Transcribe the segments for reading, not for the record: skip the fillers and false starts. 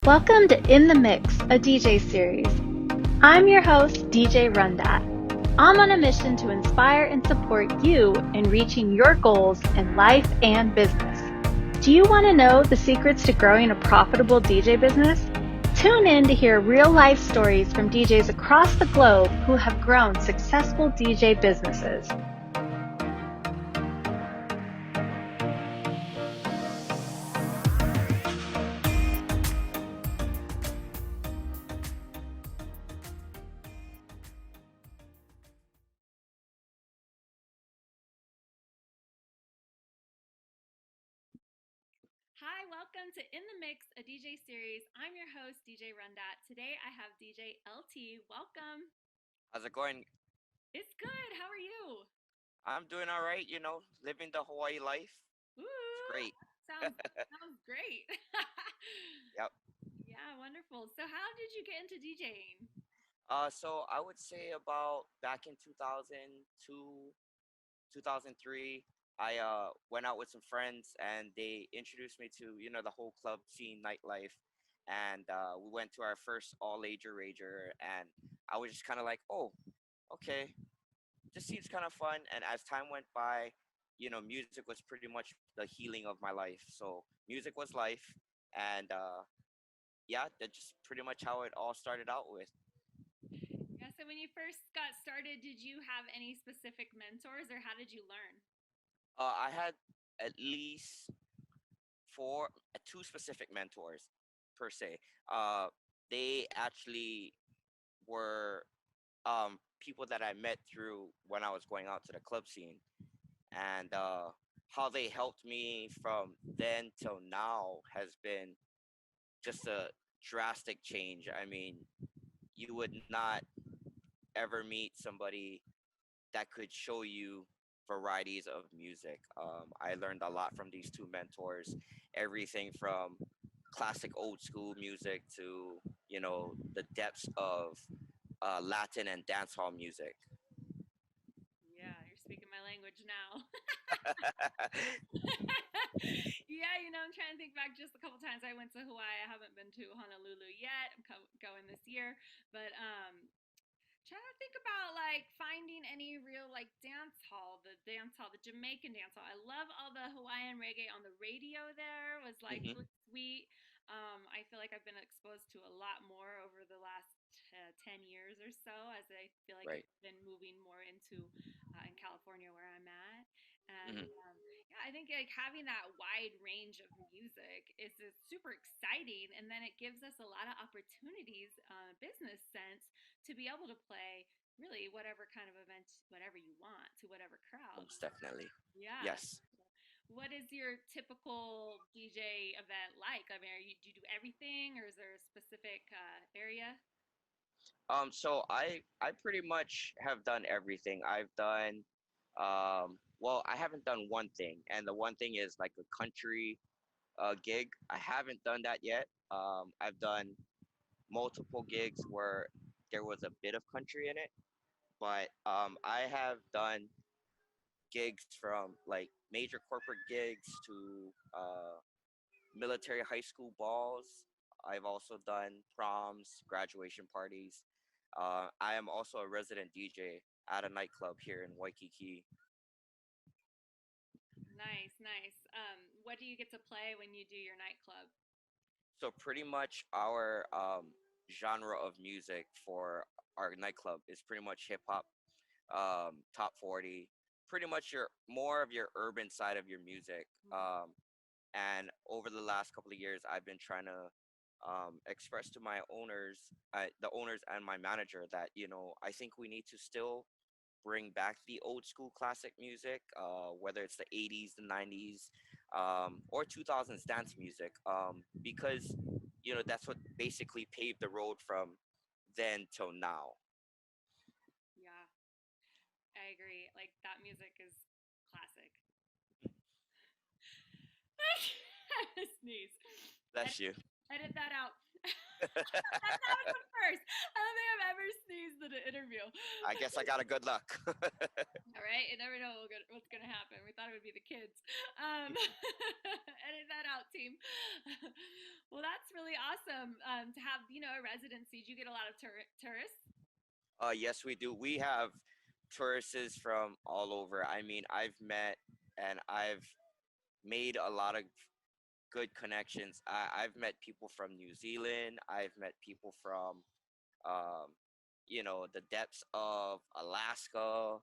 Welcome to In the Mix, a DJ series. I'm your host, DJ RunDat. I'm on a mission to inspire and support you in reaching your goals in life and business. Do you want to know the secrets to growing a profitable DJ business? Tune in to hear real-life stories from DJs across the globe who have grown successful DJ businesses. Hi, welcome to In the Mix, a DJ series. I'm your host, DJ RunDat. Today I have DJ LT. Welcome. How's it going? It's good. How are you? I'm doing all right, living the Hawaii life. It's Ooh, great. sounds great. Yep. Yeah, wonderful. So, how did you get into DJing? So I would say about back in 2002, 2003, I went out with some friends and they introduced me to, the whole club scene, nightlife. And we went to our first all-ager rager and I was just kind of like, oh, okay, this seems kind of fun. And as time went by, music was pretty much the healing of my life. So music was life, and yeah, that's just pretty much how it all started out with. Yeah, so when you first got started, did you have any specific mentors or how did you learn? I had at least two specific mentors per se. Uh, they actually were people that I met through when I was going out to the club scene, and how they helped me from then till now has been just a drastic change. I mean, you would not ever meet somebody that could show you varieties of music. I learned a lot from these two mentors, everything from classic old school music to, the depths of Latin and dancehall music. Yeah, you're speaking my language now. Yeah, I'm trying to think back just a couple times I went to Hawaii. I haven't been to Honolulu yet. I'm going this year, but trying to think about like finding any real like dance hall, the Jamaican dance hall. I love all the Hawaiian reggae on the radio. There was like Hmm. really sweet. I feel like I've been exposed to a lot more over the last 10 years or so, as I feel like Right. it's been moving more into in California where I'm at. And Hmm. yeah, I think like having that wide range of music is super exciting, and then it gives us a lot of opportunities, business sense, to be able to play really whatever kind of event, whatever you want, to whatever crowd. Most definitely. Yeah. Yes. What is your typical DJ event like? I mean, do you do everything, or is there a specific area? So I pretty much have done everything. I've done well, I haven't done one thing, and the one thing is like a country gig. I haven't done that yet. I've done multiple gigs where there was a bit of country in it, but I have done gigs from like major corporate gigs to military high school balls. I've also done proms, graduation parties. I am also a resident DJ at a nightclub here in Waikiki. Nice, nice. What do you get to play when you do your nightclub? So pretty much our genre of music for our nightclub is pretty much hip hop, top 40, pretty much your more of your urban side of your music. Mm. And over the last couple of years, I've been trying to express to my owners, the owners and my manager, that I think we need to still bring back the old school classic music, whether it's the 80s, the 90s, or 2000s dance music, because that's what basically paved the road from then till now. Yeah, I agree. Like that music is classic. Sneeze. Bless Edit, you. edit that out. That was the first. I don't think I've ever sneezed in an interview. I guess I got a good luck. All right, you never know what's gonna happen. We thought it would be the kids. Edit that out, team. Well, that's really awesome to have, a residency. Do you get a lot of tourists? Yes, we do. We have tourists from all over. I mean, I've met and I've made a lot of good connections. I've met people from New Zealand. I've met people from, um, the depths of Alaska,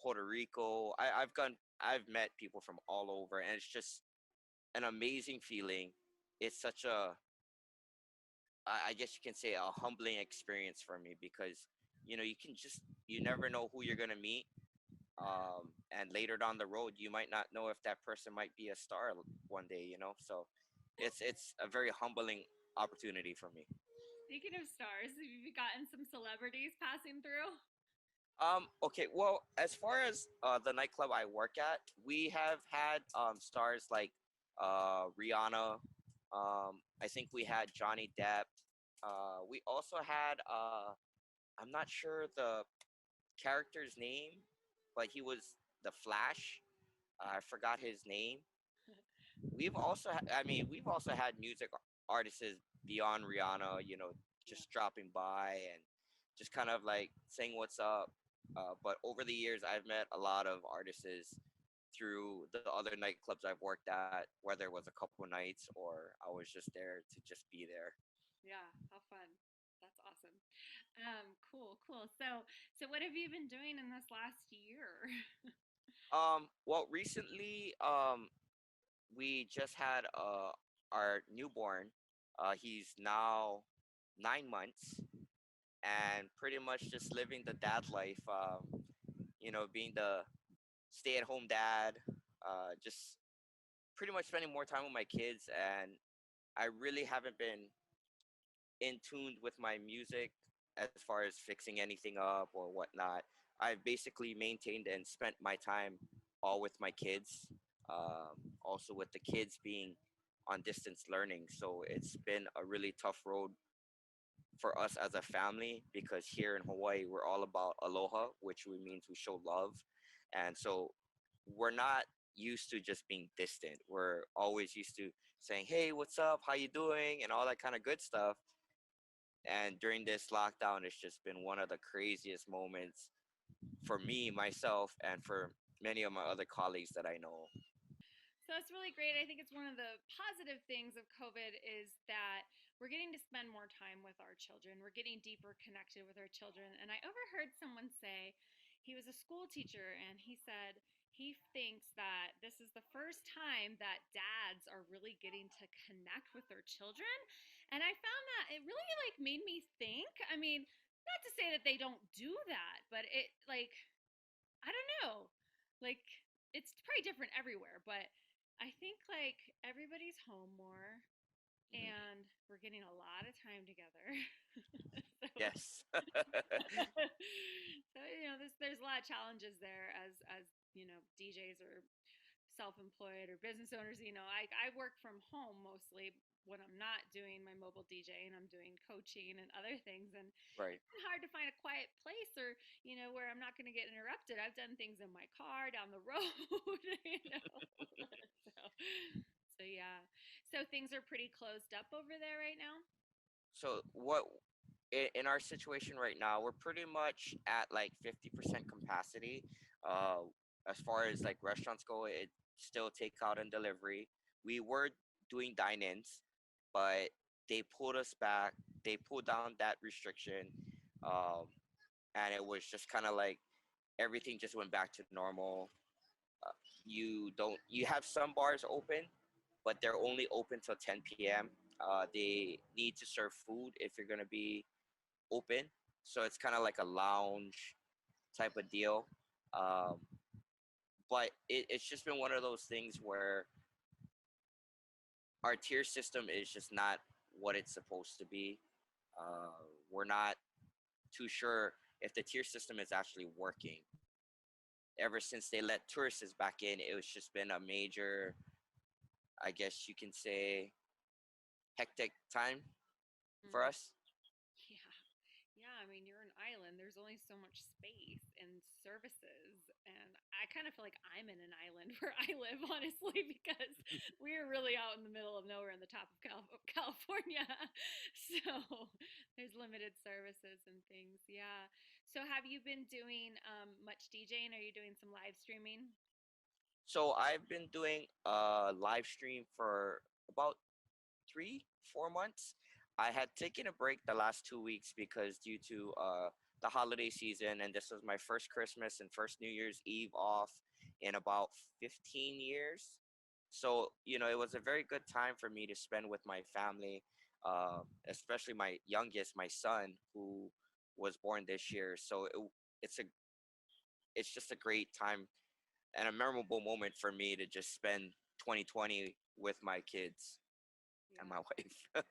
Puerto Rico. I've met people from all over, and it's just an amazing feeling. It's such a, I guess you can say, a humbling experience for me because, you never know who you're gonna meet. And later down the road, you might not know if that person might be a star one day. So it's a very humbling opportunity for me. Speaking of stars, have you gotten some celebrities passing through? Okay, well, as far as the nightclub I work at, we have had stars like Rihanna. I think we had Johnny Depp. We also had I'm not sure the character's name, but he was the Flash. I forgot his name. I mean, we've also had music artists beyond Rihanna, Yeah. just dropping by and just kind of like saying what's up. But over the years, I've met a lot of artists through the other nightclubs I've worked at, whether it was a couple nights or I was just there to just be there. Yeah, how fun. That's awesome. Cool. So what have you been doing in this last year? Well, recently, we just had our newborn. He's now 9 months, and pretty much just living the dad life. Being the stay-at-home dad. Just pretty much spending more time with my kids, and I really haven't been in tune with my music as far as fixing anything up or whatnot. I've basically maintained and spent my time all with my kids. Also with the kids being on distance learning, so it's been a really tough road for us as a family because here in Hawaii we're all about aloha, which means we show love, and so we're not used to just being distant. We're always used to saying, "Hey, what's up? How you doing?" and all that kind of good stuff. And during this lockdown, it's just been one of the craziest moments for me, myself, and for many of my other colleagues that I know. So it's really great. I think it's one of the positive things of COVID is that we're getting to spend more time with our children. We're getting deeper connected with our children. And I overheard someone say he was a school teacher and he said he thinks that this is the first time that dads are really getting to connect with their children. And I found that it really like made me think. I mean, not to say that they don't do that, but it like I don't know. Like it's probably different everywhere, but I think like everybody's home more Mhm. and we're getting a lot of time together. so Yes. so there's a lot of challenges there as DJs or self-employed or business owners. I work from home mostly when I'm not doing my mobile DJ and I'm doing coaching and other things, and Right. it's hard to find a quiet place or where I'm not going to get interrupted. I've done things in my car down the road. so so yeah, so things are pretty closed up over there right now. So what in our situation right now, we're pretty much at like 50% capacity. Uh, as far as like restaurants go, it still takeout and delivery. We were doing dine-ins, but they pulled us back. They pulled down that restriction, um, and it was just kind of like everything just went back to normal. You have some bars open, but they're only open till 10 p.m. They need to serve food if you're gonna be open, so it's kind of like a lounge type of deal. Um, but it's just been one of those things where our tier system is just not what it's supposed to be. We're not too sure if the tier system is actually working. Ever since they let tourists back in, it was just been a major, I guess you can say, hectic time for Mm. us. Yeah. Yeah, I mean, you're an island. There's there's only so much space and services. And I kind of feel like I'm in an island where I live, honestly, because we're really out in the middle of nowhere in the top of California. So there's limited services and things. Yeah. So have you been doing much DJing? Are you doing some live streaming? So I've been doing live stream for about 3 4 months. I had taken a break the last 2 weeks because due to the holiday season, and this was my first Christmas and first New Year's Eve off in about 15 years. So it was a very good time for me to spend with my family, especially my youngest, my son, who was born this year. So it's a it's just a great time and a memorable moment for me to just spend 2020 with my kids and Yeah. my wife.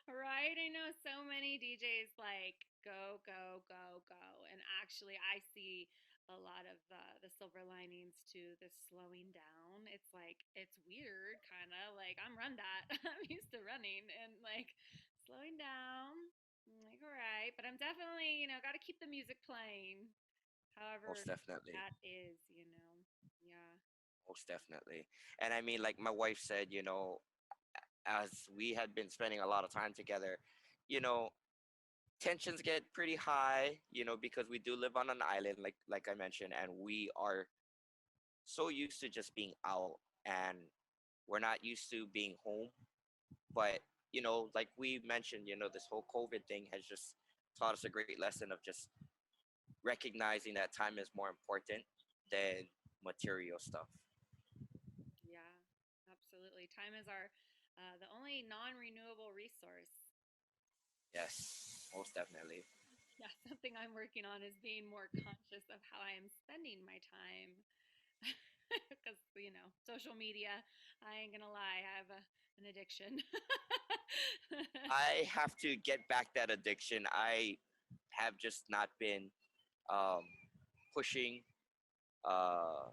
Right? I know so many DJs like go, go, go, go. And actually, I see a lot of the silver linings to the slowing down. It's like, it's weird, kind of like I'm run that. I'm used to running and like slowing down. I'm like, all right. But I'm definitely, got to keep the music playing, Most however definitely. that is. Yeah. Most definitely. And I mean, like my wife said, as we had been spending a lot of time together, you know, tensions get pretty high, because we do live on an island, like I mentioned, and we are so used to just being out, and we're not used to being home. But like we mentioned, this whole COVID thing has just taught us a great lesson of just recognizing that time is more important than material stuff. Yeah, absolutely. Time is our the only non-renewable resource. Yes, most definitely. Yeah, something I'm working on is being more conscious of how I am spending my time. Because social media, I ain't gonna lie, I have an addiction. I have to get back that addiction. I have just not been um, pushing uh,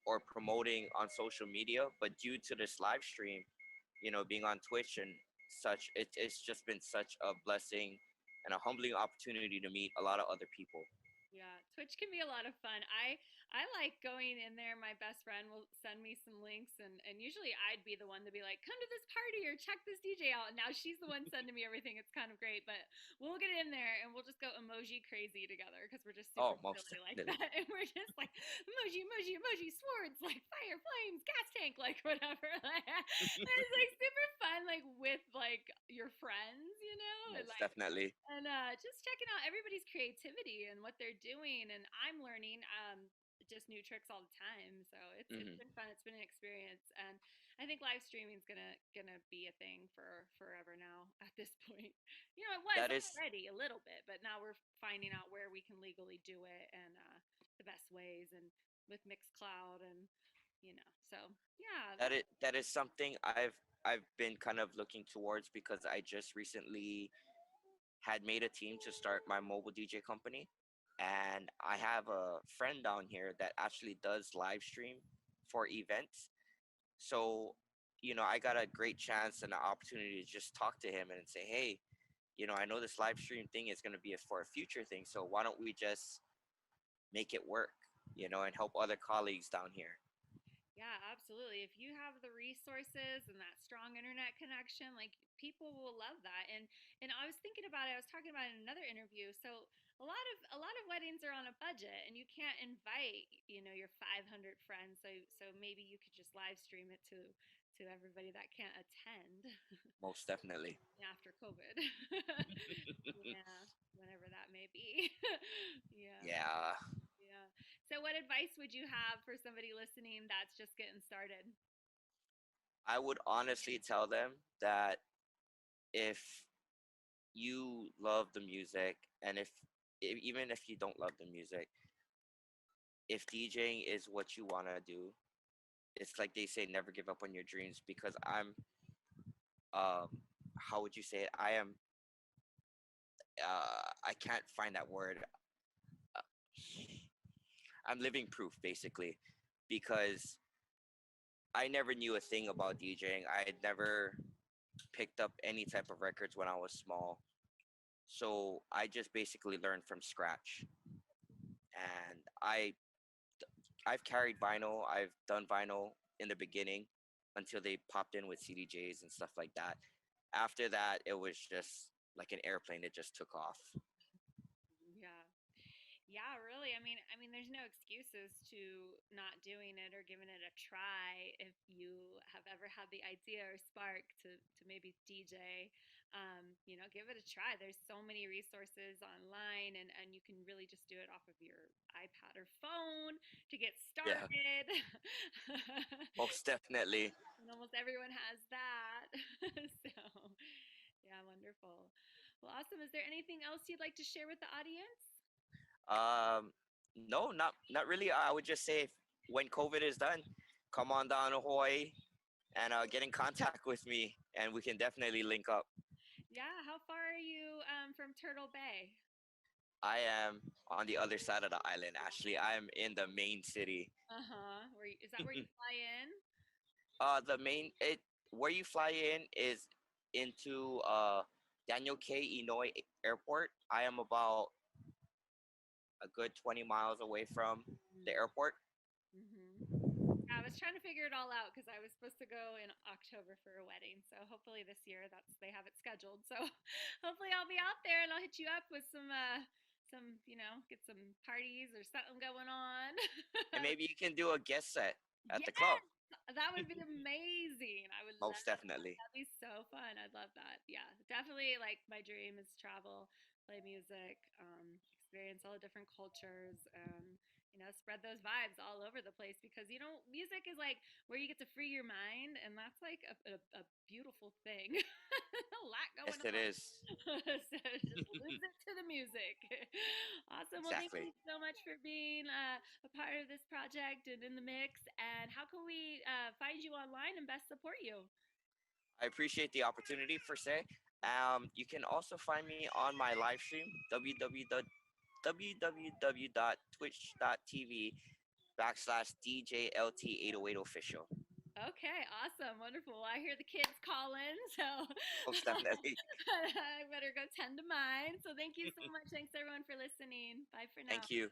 or promoting on social media, but due to this live stream, being on Twitch and such, it's just been such a blessing and a humbling opportunity to meet a lot of other people. Yeah, Twitch can be a lot of fun. I like going in there. My best friend will send me some links, and usually I'd be the one to be like, "Come to this party or check this DJ out." And now she's the one sending me everything. It's kind of great, but we'll get in there and we'll just go emoji crazy together because we're just super Oh, most silly like definitely. that, and we're just like emoji, emoji, emoji, swords, like fire, flames, gas tank, like whatever. It's like super fun, like with like your friends, and Most like definitely. just checking out everybody's creativity and what they're doing, and I'm learning just new tricks all the time. So it's Hmm. been fun. It's been an experience, and I think live streaming is gonna be a thing for forever now. At this point, it was That is already a little bit, but now we're finding out where we can legally do it and the best ways, and with Mixcloud and. So yeah, that is something I've been kind of looking towards because I just recently had made a team to start my mobile DJ company. And I have a friend down here that actually does live stream for events. So, I got a great chance and an opportunity to just talk to him and say, hey, I know this live stream thing is going to be for a future thing. So why don't we just make it work, and help other colleagues down here? Yeah, absolutely. If you have the resources and that strong internet connection, like people will love that. And I was thinking about it, I was talking about it in another interview. So a lot of weddings are on a budget and you can't invite, your 500 friends. So maybe you could just live stream it to everybody that can't attend Most definitely. after COVID. Yeah, whenever that may be. Yeah. Yeah. Yeah. So what advice would you have for somebody listening that's just getting started? I would honestly tell them that if you love the music, and even if you don't love the music, if DJing is what you want to do, it's like they say, never give up on your dreams. Because um how would you say it, I can't find that word. uh, I'm living proof, basically, because I never knew a thing about DJing. I had never picked up any type of records when I was small. So I just basically learned from scratch, and I've carried vinyl. I've done vinyl in the beginning until they popped in with CDJs and stuff like that. After that, it was just like an airplane. It just took off. Yeah. Yeah, really. I mean, there's no excuses to not doing it or giving it a try if you have ever had the idea or spark to maybe DJ. Give it a try. There's so many resources online, and you can really just do it off of your iPad or phone to get Yeah, started. most definitely. And almost everyone has that. So, yeah, wonderful. Well, awesome. Is there anything else you'd like to share with the audience? Um, no, not really. I would just say, when COVID is done, come on down to Hawaii and get in contact with me, and we can definitely link up. Yeah, how far are you from Turtle Bay? I am on the other side of the island. Actually, I am in the main city. Uh-huh. Is that where you fly in? The main it where you fly in is into Daniel K. Inouye Airport. I am about a good 20 miles away from the airport. Mm-hmm. I was trying to figure it all out because I was supposed to go in October for a wedding. So hopefully this year they have it scheduled. So hopefully I'll be out there and I'll hit you up with get some parties or something going on. And maybe you can do a guest set at the club. Yes, that would be amazing. I would love Most definitely. that'd be so fun. I'd love that. Yeah, definitely. Like my dream is travel, play music, experience all the different cultures, and spread those vibes all over the place because music is like where you get to free your mind, and that's like a beautiful thing. A lot Yes, going it on. is. So just lose it to the music. Awesome. Well, thank Exactly. you so much for being a part of this project and in the mix. And how can we find you online and best support you? I appreciate the opportunity for say. You can also find me on my live stream www.twitch.tv/DJLT808 official. Okay, awesome, wonderful. Well, I hear the kids calling, so Most definitely. I better go tend to mine. So thank you so much. Thanks everyone for listening. Bye for now. Thank you.